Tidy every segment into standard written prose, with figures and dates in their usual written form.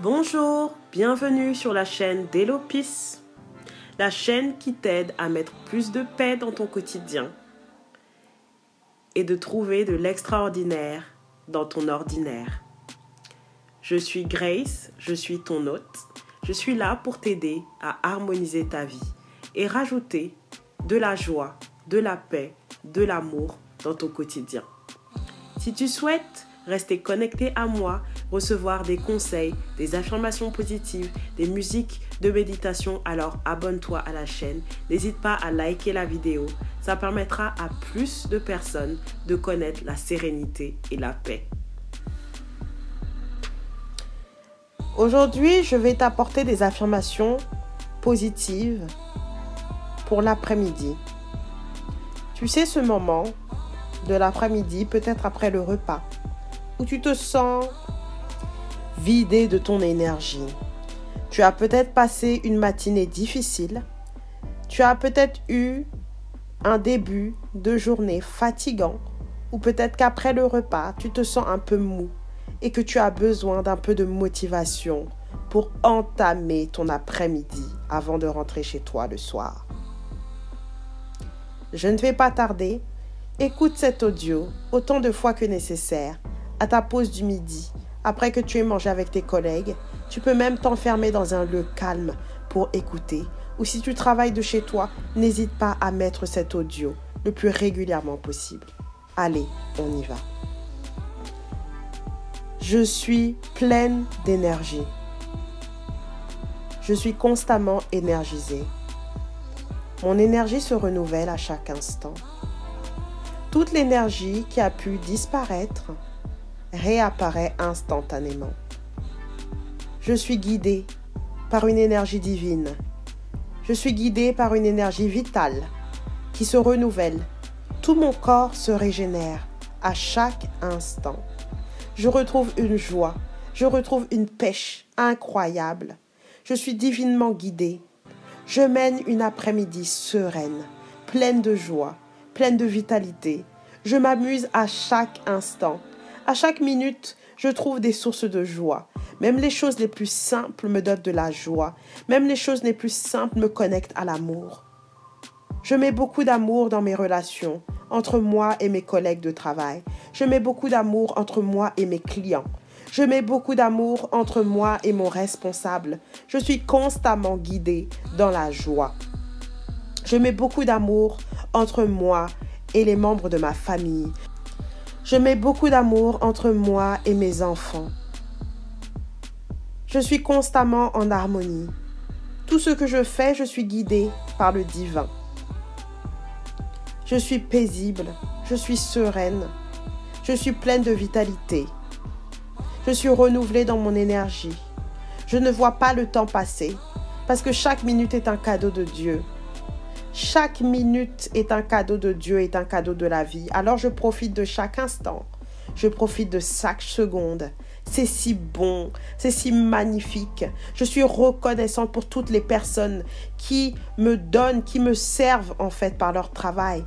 Bonjour, bienvenue sur la chaîne d'Hello Peace, la chaîne qui t'aide à mettre plus de paix dans ton quotidien et de trouver de l'extraordinaire dans ton ordinaire. Je suis Grace, je suis ton hôte, je suis là pour t'aider à harmoniser ta vie et rajouter de la joie, de la paix, de l'amour dans ton quotidien. Si tu souhaites rester connecté à moi, recevoir des conseils, des affirmations positives, des musiques de méditation, alors abonne-toi à la chaîne. N'hésite pas à liker la vidéo. Ça permettra à plus de personnes de connaître la sérénité et la paix. Aujourd'hui, je vais t'apporter des affirmations positives pour l'après-midi. Tu sais, ce moment de l'après-midi, peut-être après le repas, où tu te sens vidé de ton énergie. Tu as peut-être passé une matinée difficile. Tu as peut-être eu un début de journée fatigant. Ou peut-être qu'après le repas, tu te sens un peu mou et que tu as besoin d'un peu de motivation pour entamer ton après-midi avant de rentrer chez toi le soir. Je ne vais pas tarder. Écoute cet audio autant de fois que nécessaire à ta pause du midi, après que tu aies mangé avec tes collègues. Tu peux même t'enfermer dans un lieu calme pour écouter. Ou si tu travailles de chez toi, n'hésite pas à mettre cet audio le plus régulièrement possible. Allez, on y va. Je suis pleine d'énergie. Je suis constamment énergisée. Mon énergie se renouvelle à chaque instant. Toute l'énergie qui a pu disparaître réapparaît instantanément. Je suis guidée par une énergie divine. Je suis guidée par une énergie vitale qui se renouvelle. Tout mon corps se régénère à chaque instant. Je retrouve une joie, je retrouve une pêche incroyable. Je suis divinement guidée. Je mène une après-midi sereine, pleine de joie, pleine de vitalité. Je m'amuse à chaque instant. À chaque minute, je trouve des sources de joie. Même les choses les plus simples me donnent de la joie. Même les choses les plus simples me connectent à l'amour. Je mets beaucoup d'amour dans mes relations, entre moi et mes collègues de travail. Je mets beaucoup d'amour entre moi et mes clients. Je mets beaucoup d'amour entre moi et mon responsable. Je suis constamment guidée dans la joie. Je mets beaucoup d'amour entre moi et les membres de ma famille. Je mets beaucoup d'amour entre moi et mes enfants. Je suis constamment en harmonie. Tout ce que je fais, je suis guidée par le divin. Je suis paisible, je suis sereine, je suis pleine de vitalité. Je suis renouvelée dans mon énergie. Je ne vois pas le temps passer parce que chaque minute est un cadeau de Dieu. Chaque minute est un cadeau de Dieu, est un cadeau de la vie. Alors je profite de chaque instant. Je profite de chaque seconde. C'est si bon, c'est si magnifique. Je suis reconnaissante pour toutes les personnes qui me donnent, qui me servent en fait par leur travail.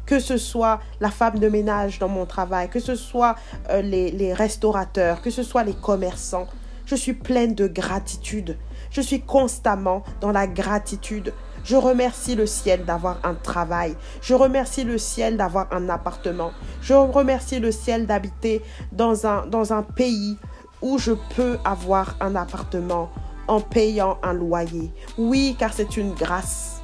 Que ce soit la femme de ménage dans mon travail, que ce soit les restaurateurs, que ce soit les commerçants. Je suis pleine de gratitude. Je suis constamment dans la gratitude. Je remercie le ciel d'avoir un travail. Je remercie le ciel d'avoir un appartement. Je remercie le ciel d'habiter dans un pays où je peux avoir un appartement en payant un loyer. Oui, car c'est une grâce.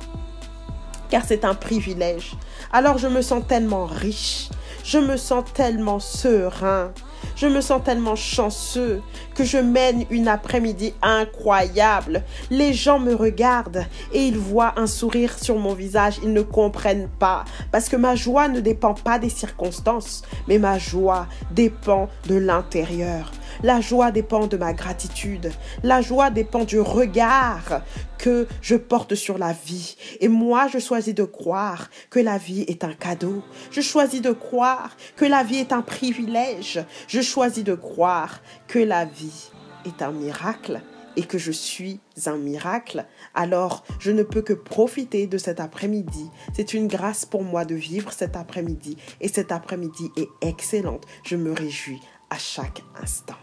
Car c'est un privilège. Alors je me sens tellement riche. Je me sens tellement serein. Je me sens tellement chanceux que je mène une après-midi incroyable. Les gens me regardent et ils voient un sourire sur mon visage. Ils ne comprennent pas parce que ma joie ne dépend pas des circonstances, mais ma joie dépend de l'intérieur. La joie dépend de ma gratitude. La joie dépend du regard que je porte sur la vie. Et moi, je choisis de croire que la vie est un cadeau. Je choisis de croire que la vie est un privilège. Je choisis de croire que la vie est un miracle et que je suis un miracle. Alors, je ne peux que profiter de cet après-midi. C'est une grâce pour moi de vivre cet après-midi. Et cet après-midi est excellente. Je me réjouis à chaque instant.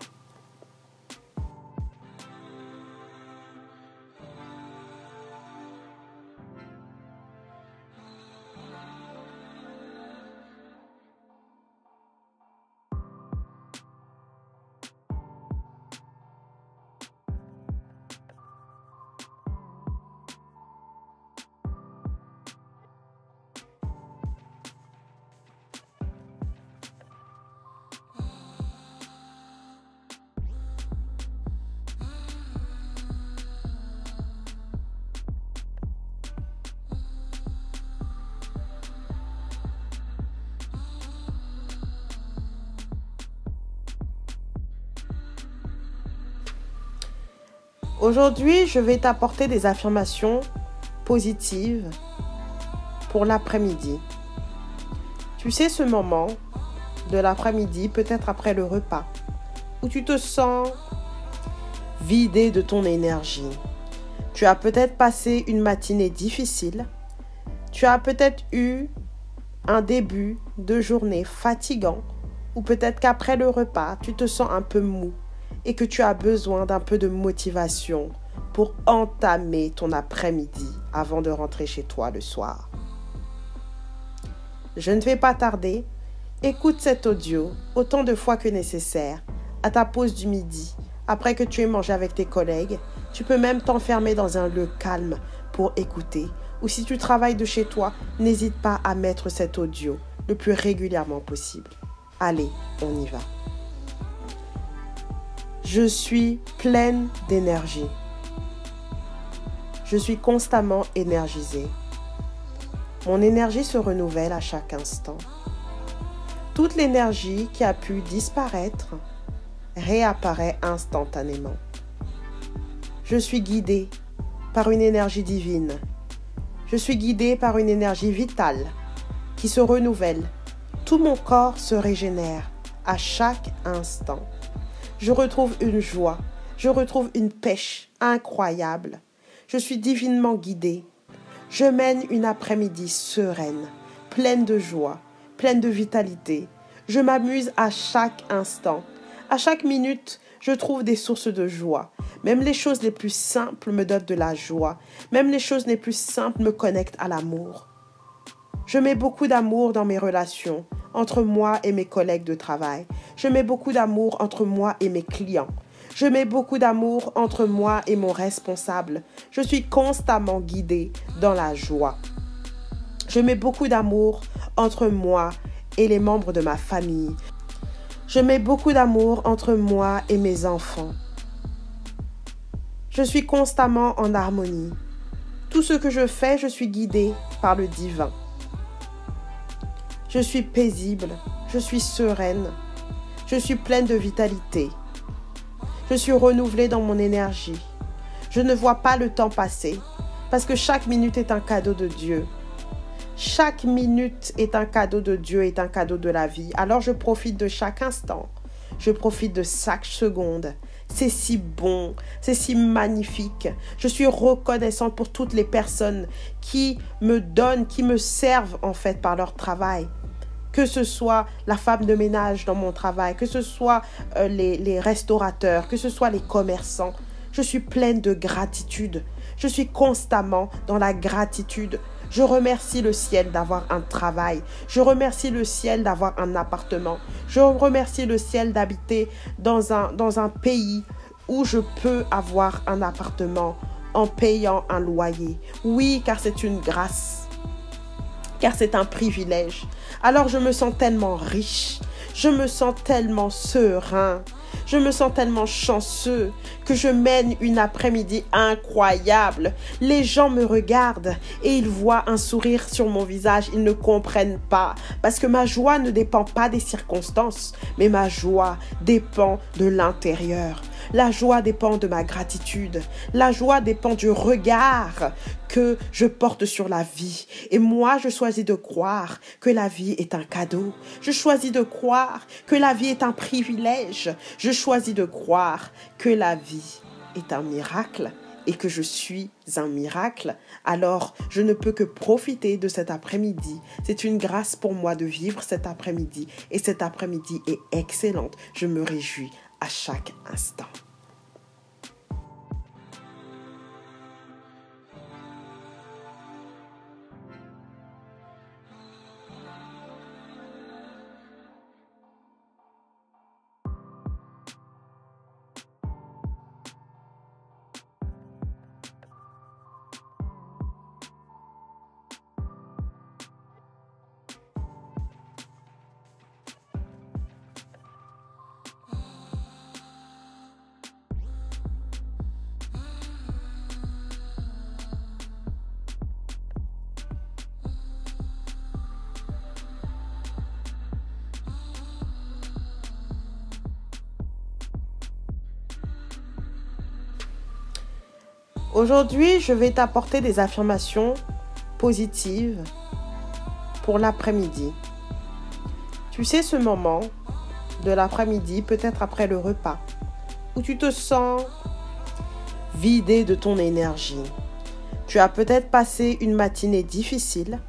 Aujourd'hui, je vais t'apporter des affirmations positives pour l'après-midi. Tu sais, ce moment de l'après-midi, peut-être après le repas, où tu te sens vidé de ton énergie. Tu as peut-être passé une matinée difficile. Tu as peut-être eu un début de journée fatigant, ou peut-être qu'après le repas, tu te sens un peu mou et que tu as besoin d'un peu de motivation pour entamer ton après-midi avant de rentrer chez toi le soir. Je ne vais pas tarder. Écoute cet audio autant de fois que nécessaire, à ta pause du midi, après que tu aies mangé avec tes collègues. Tu peux même t'enfermer dans un lieu calme pour écouter. Ou si tu travailles de chez toi, n'hésite pas à mettre cet audio le plus régulièrement possible. Allez, on y va. Je suis pleine d'énergie. Je suis constamment énergisée. Mon énergie se renouvelle à chaque instant. Toute l'énergie qui a pu disparaître réapparaît instantanément. Je suis guidée par une énergie divine. Je suis guidée par une énergie vitale qui se renouvelle. Tout mon corps se régénère à chaque instant. Je retrouve une joie, je retrouve une pêche incroyable. Je suis divinement guidée. Je mène une après-midi sereine, pleine de joie, pleine de vitalité. Je m'amuse à chaque instant. À chaque minute, je trouve des sources de joie. Même les choses les plus simples me donnent de la joie. Même les choses les plus simples me connectent à l'amour. Je mets beaucoup d'amour dans mes relations, entre moi et mes collègues de travail. Je mets beaucoup d'amour entre moi et mes clients. Je mets beaucoup d'amour entre moi et mon responsable. Je suis constamment guidée dans la joie. Je mets beaucoup d'amour entre moi et les membres de ma famille. Je mets beaucoup d'amour entre moi et mes enfants. Je suis constamment en harmonie. Tout ce que je fais, je suis guidée par le divin. Je suis paisible, je suis sereine, je suis pleine de vitalité. Je suis renouvelée dans mon énergie. Je ne vois pas le temps passer parce que chaque minute est un cadeau de Dieu. Chaque minute est un cadeau de Dieu, est un cadeau de la vie. Alors je profite de chaque instant. Je profite de chaque seconde. C'est si bon, c'est si magnifique. Je suis reconnaissante pour toutes les personnes qui me donnent, qui me servent en fait par leur travail. Que ce soit la femme de ménage dans mon travail, que ce soit les restaurateurs, que ce soit les commerçants. Je suis pleine de gratitude. Je suis constamment dans la gratitude. Je remercie le ciel d'avoir un travail. Je remercie le ciel d'avoir un appartement. Je remercie le ciel d'habiter dans un pays où je peux avoir un appartement en payant un loyer. Oui, car c'est une grâce. Car c'est un privilège. Alors je me sens tellement riche. Je me sens tellement serein. Je me sens tellement chanceux que je mène une après-midi incroyable. Les gens me regardent et ils voient un sourire sur mon visage. Ils ne comprennent pas parce que ma joie ne dépend pas des circonstances, mais ma joie dépend de l'intérieur. La joie dépend de ma gratitude. La joie dépend du regard que je porte sur la vie. Et moi, je choisis de croire que la vie est un cadeau. Je choisis de croire que la vie est un privilège. Je choisis de croire que la vie est un miracle et que je suis un miracle. Alors, je ne peux que profiter de cet après-midi. C'est une grâce pour moi de vivre cet après-midi. Et cet après-midi est excellente. Je me réjouis à chaque instant. Aujourd'hui, je vais t'apporter des affirmations positives pour l'après-midi. Tu sais, ce moment de l'après-midi, peut-être après le repas, où tu te sens vidé de ton énergie. Tu as peut-être passé une matinée difficile.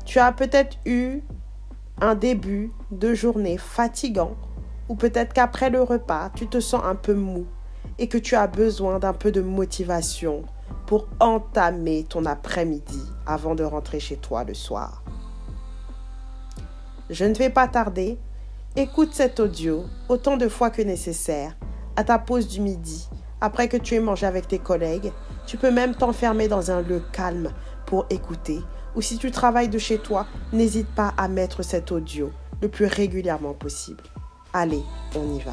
Tu as peut-être eu un début de journée fatigant, ou peut-être qu'après le repas, tu te sens un peu mou et que tu as besoin d'un peu de motivation pour entamer ton après-midi avant de rentrer chez toi le soir. Je ne vais pas tarder. Écoute cet audio autant de fois que nécessaire, à ta pause du midi, après que tu aies mangé avec tes collègues. Tu peux même t'enfermer dans un lieu calme pour écouter. Ou si tu travailles de chez toi, n'hésite pas à mettre cet audio le plus régulièrement possible. Allez, on y va.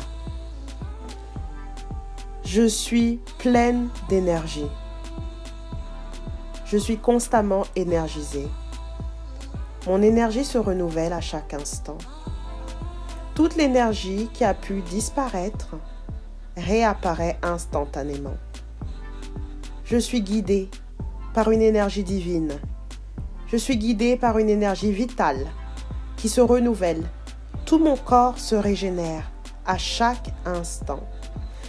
Je suis pleine d'énergie. Je suis constamment énergisée. Mon énergie se renouvelle à chaque instant. Toute l'énergie qui a pu disparaître réapparaît instantanément. Je suis guidée par une énergie divine. Je suis guidée par une énergie vitale qui se renouvelle. Tout mon corps se régénère à chaque instant.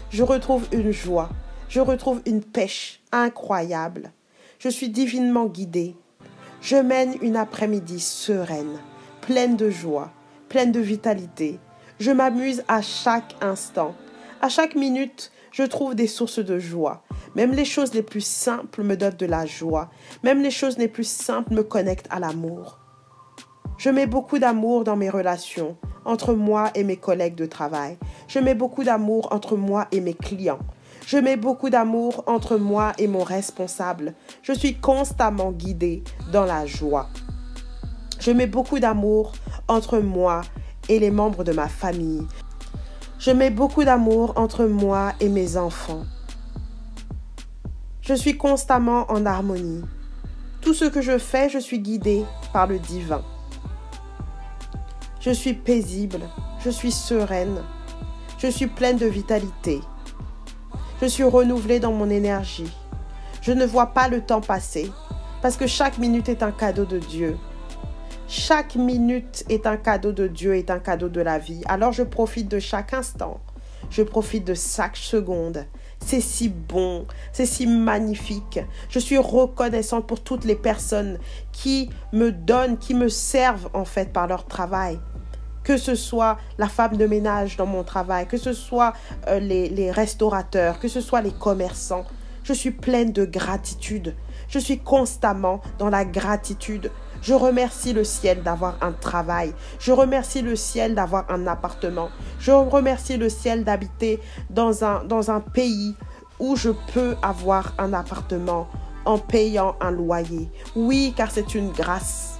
Je retrouve une joie, je retrouve une pêche incroyable. Je suis divinement guidée. Je mène une après-midi sereine, pleine de joie, pleine de vitalité. Je m'amuse à chaque instant. À chaque minute, je trouve des sources de joie. Même les choses les plus simples me donnent de la joie. Même les choses les plus simples me connectent à l'amour. Je mets beaucoup d'amour dans mes relations, entre moi et mes collègues de travail. Je mets beaucoup d'amour entre moi et mes clients. Je mets beaucoup d'amour entre moi et mon responsable. Je suis constamment guidée dans la joie. Je mets beaucoup d'amour entre moi et les membres de ma famille. Je mets beaucoup d'amour entre moi et mes enfants. Je suis constamment en harmonie. Tout ce que je fais, je suis guidée par le divin. Je suis paisible, je suis sereine, je suis pleine de vitalité. Je suis renouvelée dans mon énergie. Je ne vois pas le temps passer parce que chaque minute est un cadeau de Dieu. Chaque minute est un cadeau de Dieu, est un cadeau de la vie. Alors je profite de chaque instant. Je profite de chaque seconde. C'est si bon, c'est si magnifique. Je suis reconnaissante pour toutes les personnes qui me donnent, qui me servent en fait par leur travail. Que ce soit la femme de ménage dans mon travail, que ce soit les restaurateurs, que ce soit les commerçants. Je suis pleine de gratitude. Je suis constamment dans la gratitude. Je remercie le ciel d'avoir un travail. Je remercie le ciel d'avoir un appartement. Je remercie le ciel d'habiter dans un pays où je peux avoir un appartement en payant un loyer. Oui, car c'est une grâce.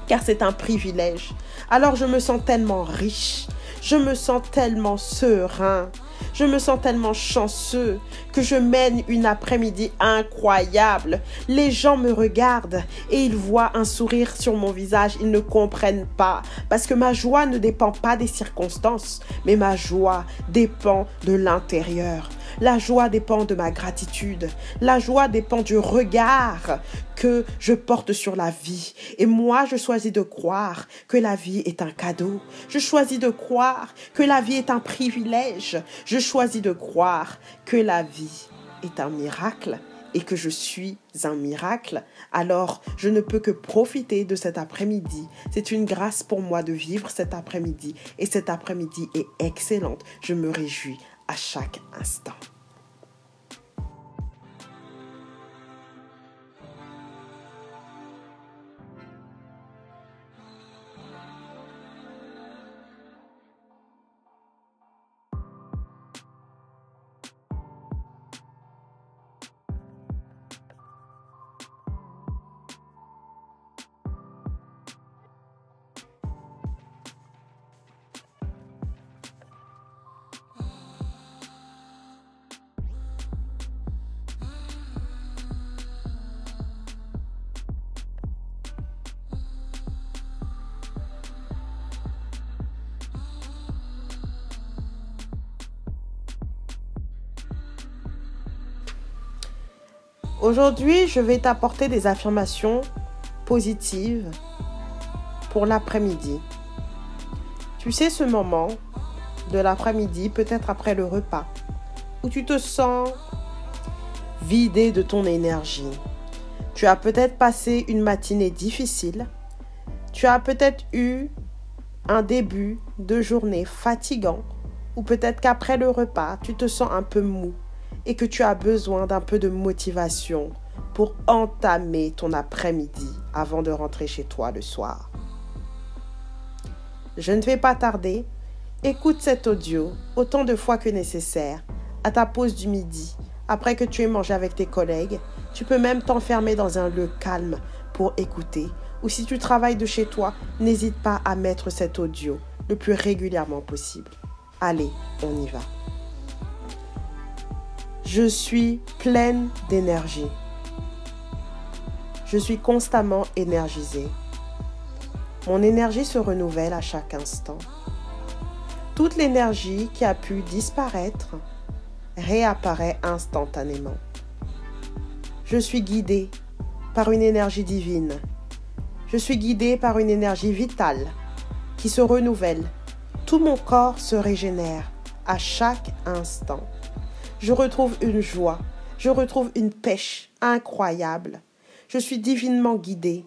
Car c'est un privilège. Alors je me sens tellement riche, je me sens tellement serein, je me sens tellement chanceux que je mène une après-midi incroyable. Les gens me regardent et ils voient un sourire sur mon visage, ils ne comprennent pas parce que ma joie ne dépend pas des circonstances, mais ma joie dépend de l'intérieur. La joie dépend de ma gratitude. La joie dépend du regard que je porte sur la vie. Et moi, je choisis de croire que la vie est un cadeau. Je choisis de croire que la vie est un privilège. Je choisis de croire que la vie est un miracle et que je suis un miracle. Alors, je ne peux que profiter de cet après-midi. C'est une grâce pour moi de vivre cet après-midi. Et cet après-midi est excellente. Je me réjouis à chaque instant. Aujourd'hui, je vais t'apporter des affirmations positives pour l'après-midi. Tu sais, ce moment de l'après-midi, peut-être après le repas, où tu te sens vidé de ton énergie. Tu as peut-être passé une matinée difficile. Tu as peut-être eu un début de journée fatigant, ou peut-être qu'après le repas, tu te sens un peu mou et que tu as besoin d'un peu de motivation pour entamer ton après-midi avant de rentrer chez toi le soir. Je ne vais pas tarder. Écoute cet audio autant de fois que nécessaire, à ta pause du midi, après que tu aies mangé avec tes collègues. Tu peux même t'enfermer dans un lieu calme pour écouter. Ou si tu travailles de chez toi, n'hésite pas à mettre cet audio le plus régulièrement possible. Allez, on y va. Je suis pleine d'énergie. Je suis constamment énergisée. Mon énergie se renouvelle à chaque instant. Toute l'énergie qui a pu disparaître réapparaît instantanément. Je suis guidée par une énergie divine. Je suis guidée par une énergie vitale qui se renouvelle. Tout mon corps se régénère à chaque instant. Je retrouve une joie, je retrouve une pêche incroyable. Je suis divinement guidée.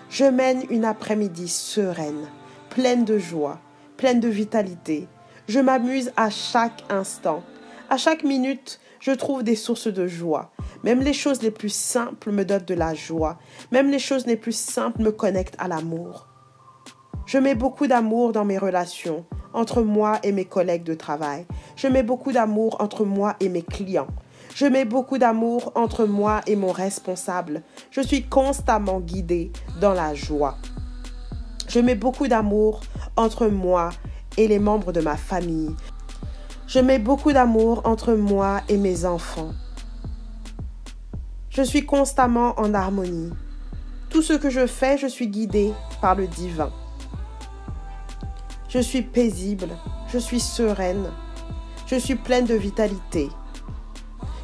Je mène une après-midi sereine, pleine de joie, pleine de vitalité. Je m'amuse à chaque instant. À chaque minute, je trouve des sources de joie. Même les choses les plus simples me donnent de la joie. Même les choses les plus simples me connectent à l'amour. Je mets beaucoup d'amour dans mes relations, entre moi et mes collègues de travail. Je mets beaucoup d'amour entre moi et mes clients. Je mets beaucoup d'amour entre moi et mon responsable. Je suis constamment guidée dans la joie. Je mets beaucoup d'amour entre moi et les membres de ma famille. Je mets beaucoup d'amour entre moi et mes enfants. Je suis constamment en harmonie. Tout ce que je fais, je suis guidée par le divin. Je suis paisible, je suis sereine, je suis pleine de vitalité.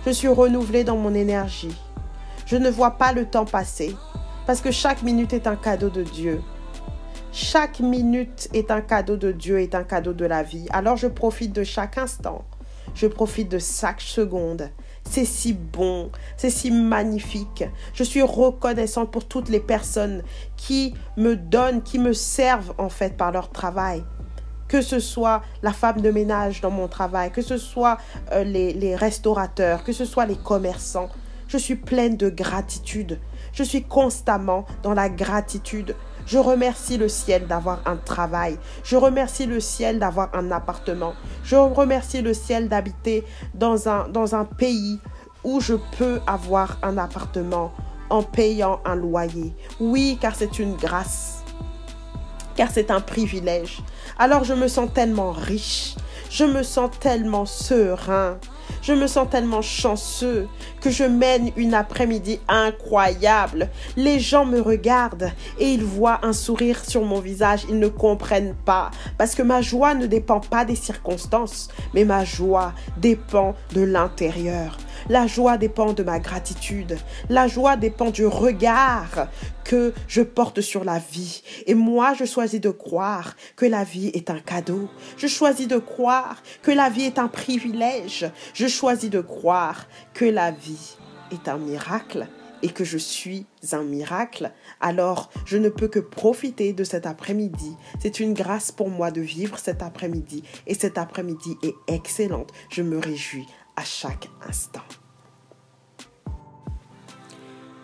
Je suis renouvelée dans mon énergie. Je ne vois pas le temps passer parce que chaque minute est un cadeau de Dieu. Chaque minute est un cadeau de Dieu, est un cadeau de la vie. Alors je profite de chaque instant. Je profite de chaque seconde. C'est si bon, c'est si magnifique. Je suis reconnaissante pour toutes les personnes qui me donnent, qui me servent en fait par leur travail. Que ce soit la femme de ménage dans mon travail, que ce soit les restaurateurs, que ce soit les commerçants. Je suis pleine de gratitude. Je suis constamment dans la gratitude. Je remercie le ciel d'avoir un travail. Je remercie le ciel d'avoir un appartement. Je remercie le ciel d'habiter dans un pays où je peux avoir un appartement en payant un loyer. Oui, car c'est une grâce. Car c'est un privilège. Alors je me sens tellement riche. Je me sens tellement serein. Je me sens tellement chanceux que je mène une après-midi incroyable. Les gens me regardent et ils voient un sourire sur mon visage. Ils ne comprennent pas parce que ma joie ne dépend pas des circonstances, mais ma joie dépend de l'intérieur. La joie dépend de ma gratitude. La joie dépend du regard que je porte sur la vie. Et moi, je choisis de croire que la vie est un cadeau. Je choisis de croire que la vie est un privilège. Je choisis de croire que la vie est un miracle et que je suis un miracle. Alors, je ne peux que profiter de cet après-midi. C'est une grâce pour moi de vivre cet après-midi. Et cet après-midi est excellente. Je me réjouis à chaque instant.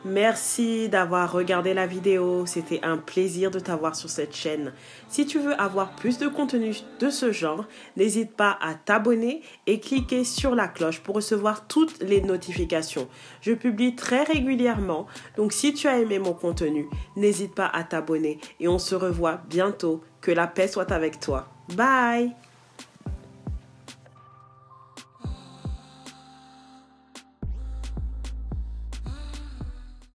Merci d'avoir regardé la vidéo. C'était un plaisir de t'avoir sur cette chaîne. Si tu veux avoir plus de contenu de ce genre, n'hésite pas à t'abonner et cliquer sur la cloche pour recevoir toutes les notifications. Je publie très régulièrement, donc si tu as aimé mon contenu, n'hésite pas à t'abonner et on se revoit bientôt. Que la paix soit avec toi. Bye!